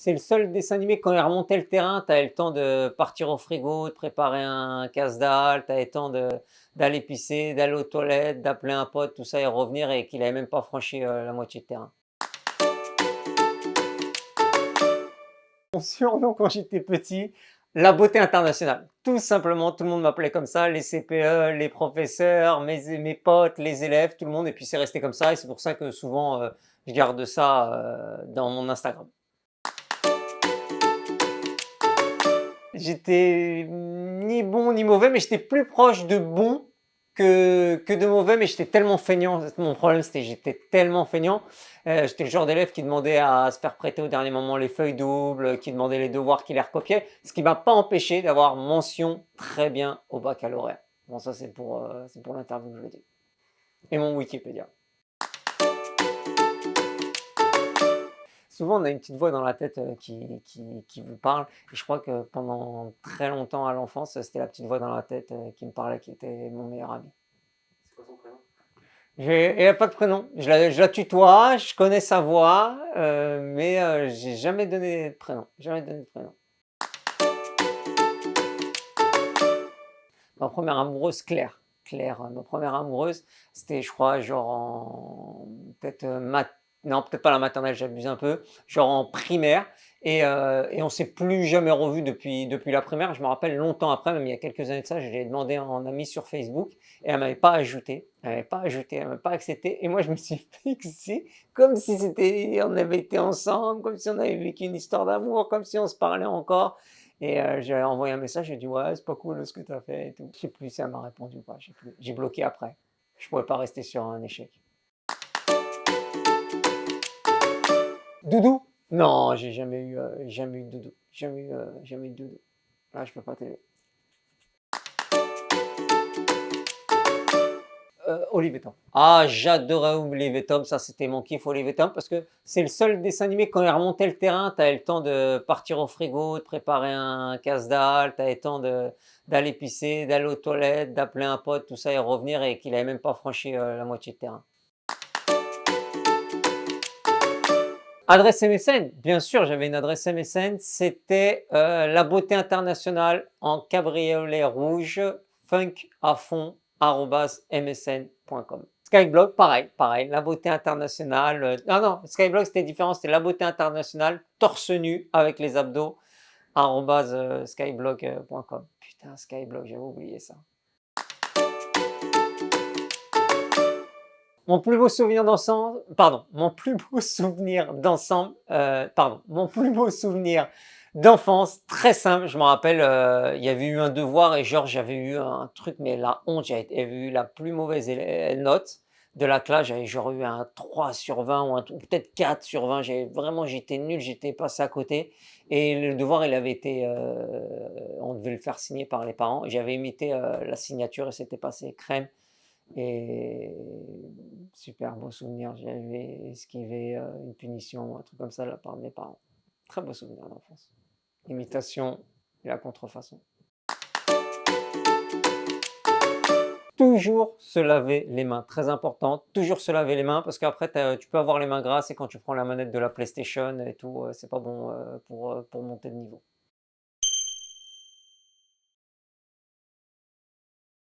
C'est le seul dessin animé quand il remontait le terrain, tu avais le temps de partir au frigo, de préparer un casse-dalle, tu avais le temps d'aller pisser, d'aller aux toilettes, d'appeler un pote, tout ça et revenir et qu'il avait même pas franchi, la moitié de terrain. Mon surnom quand j'étais petit, la beauté internationale. Tout simplement, tout le monde m'appelait comme ça, les CPE, les professeurs, mes potes, les élèves, tout le monde et puis c'est resté comme ça et c'est pour ça que souvent, je garde ça, dans mon Instagram. J'étais ni bon ni mauvais, mais j'étais plus proche de bon que de mauvais, mais j'étais tellement feignant. Mon problème, c'était j'étais tellement feignant. J'étais le genre d'élève qui demandait à se faire prêter au dernier moment les feuilles doubles, qui demandait les devoirs, qui les recopiait, ce qui m'a pas empêché d'avoir mention très bien au baccalauréat. Bon, ça c'est pour l'interview que je le dis. Et mon Wikipédia. Souvent, on a une petite voix dans la tête qui vous parle. Et je crois que pendant très longtemps à l'enfance, c'était la petite voix dans la tête qui me parlait, qui était mon meilleur ami. C'est quoi son prénom? Il n'y a pas de prénom. Je la tutoie, je connais sa voix, mais j'ai jamais donné de prénom. Jamais donné de prénom. Ma première amoureuse, Claire. Claire, ma première amoureuse, c'était, je crois, genre en peut-être non, peut-être pas la maternelle, j'abuse un peu, genre en primaire. Et on s'est plus jamais revus depuis la primaire. Je me rappelle longtemps après, même il y a quelques années de ça, je lui ai demandé en ami sur Facebook et elle m'avait pas ajouté. Elle m'avait pas ajouté, elle m'avait pas accepté. Et moi, je me suis fixé comme si c'était, on avait été ensemble, comme si on avait vécu une histoire d'amour, comme si on se parlait encore. Et j'ai envoyé un message, j'ai dit ouais, c'est pas cool ce que tu as fait et tout. Je sais plus si elle m'a répondu ou pas, je sais plus. J'ai bloqué après. Je pouvais pas rester sur un échec. Doudou? Non, j'ai jamais eu de doudou. Jamais eu de doudou. Là, je peux pas t'aider. Olive et Tom. Ah, j'adorais Olive et Tom, ça c'était mon kiff Olive et Tom parce que c'est le seul dessin animé quand il remontait le terrain, tu avais le temps de partir au frigo, de préparer un casse-dalle, tu avais le temps d'aller pisser, d'aller aux toilettes, d'appeler un pote, tout ça et revenir et qu'il avait même pas franchi la moitié de terrain. Adresse MSN, bien sûr, j'avais une adresse MSN, c'était la beauté internationale en cabriolet rouge, funk à fond, @msn.com. Skyblog, pareil, la beauté internationale. Ah non, Skyblog c'était différent, c'était la beauté internationale, torse nu avec les abdos, @skyblog.com. Putain, Skyblog, j'avais oublié ça. Mon plus beau souvenir d'ensemble, pardon, mon plus beau souvenir d'ensemble, pardon, mon plus beau souvenir d'enfance, très simple, je me rappelle, il y avait eu un devoir et genre j'avais eu un truc, mais la honte, j'avais eu la plus mauvaise note de la classe, j'avais genre eu un 3 sur 20 ou peut-être 4 sur 20, j'étais nul, j'étais passé à côté et le devoir, il avait été, on devait le faire signer par les parents, j'avais imité la signature et c'était passé crème. Et super beau souvenir, j'avais esquivé une punition, un truc comme ça de la part de mes parents. Très beau souvenir d'enfance. L'imitation et la contrefaçon. Toujours se laver les mains, très important, toujours se laver les mains parce qu'après tu peux avoir les mains grasses et quand tu prends la manette de la PlayStation et tout, c'est pas bon pour monter de niveau.